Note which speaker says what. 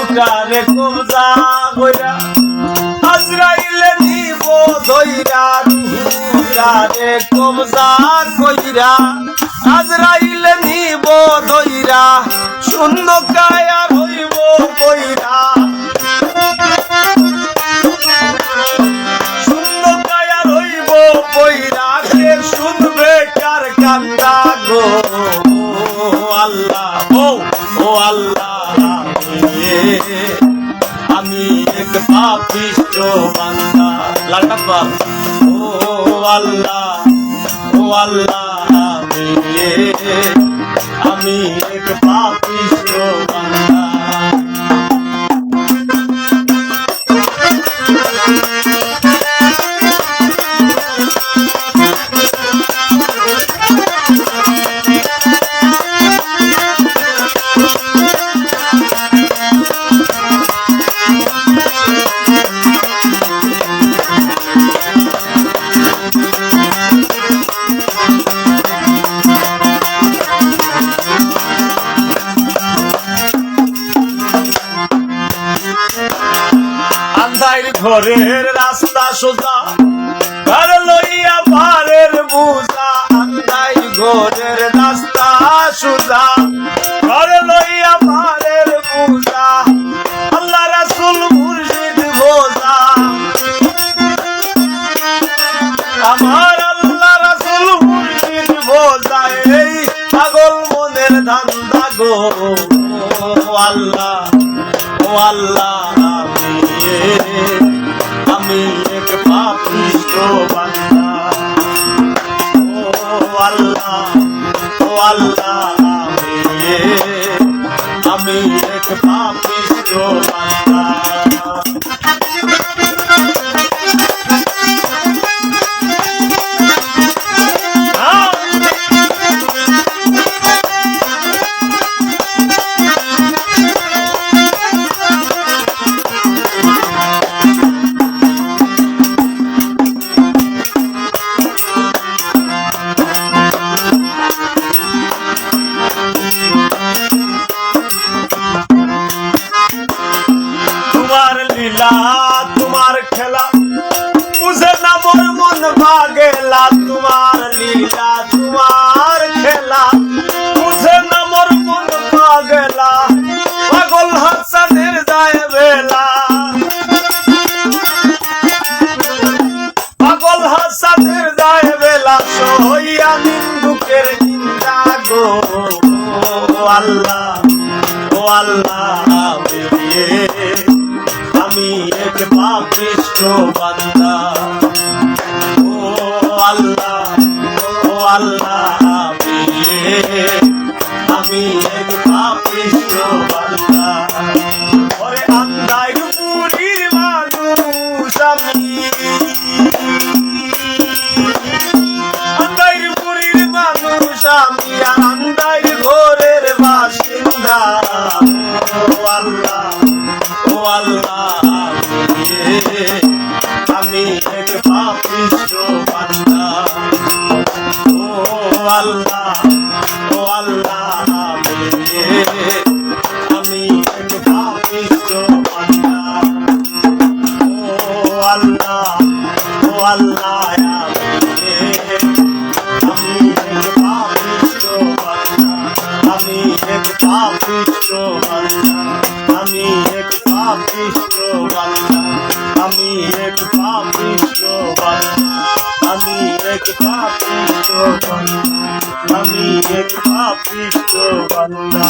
Speaker 1: রুহটারে কবজা কইরা আজরাইলে নিব ধইরা রুহটারে কবজা কইরা আজরাইলে নিব ধইরা শূন্য কায়া হইব কইরা শূন্য কায়া হইব কইরা কে শুনবে কার কান্দা গো আল্লাহ ও আল্লাহ আমি এক পাপিষ্ঠ বান্দা লাগাবা ও আল্লাহ আমি এক পাপিষ্ঠ বান্দা ঘরের রাস্তা সোজা ঘর লইয়া পারের বুঝা আন্দাই ঘরের রাস্তা সোজা ঘর লইয়া পারের বুঝা আল্লাহ রাসূল মুর্শিদ বোঝা আমার আল্লাহ রাসূল মুর্শিদ বোঝা এই পাগল মনের ধান্দা গো আল্লাহ আমি এক পাপিষ্ঠ বান্দা ও আল্লাহ আমি এক পাপিষ্ঠ বান্দা তোমার খেলা বুঝে না মোর মন ভাগেলা তোমার লীলা তোমার খেলা বুঝে না মোর মন ভাগেলা পাগল হাসানের যায় বেলা পাগল হাসানের যায় বেলা সইয়া নিন্দুকের নিন্দা গো আল্লাহ আমি এক পাপিষ্ঠ বান্দা ও আল্লাহ আমি এক পাপিষ্ঠ বান্দা ওরে আন্দাই পুরীর মানুষ আমি আন্দাই পুরীর মানুষ আমি আর আন্দাই ঘরের বাসিন্দা ও আল্লাহ আমি এক পাপিষ্ঠ বান্দা ও আল্লাহ আমি এক পাপিষ্ঠ বান্দা ও আল্লাহ আমি এক পাপিষ্ঠ বান্দা আমি এক পাপিষ্ঠ বান্দা আমি এক পাপিষ্ঠ বান্দা আমি এক পাপিষ্ঠ বান্দা আমি এক পাপিষ্ঠ বান্দা আমি এক পাপিষ্ঠ বান্দা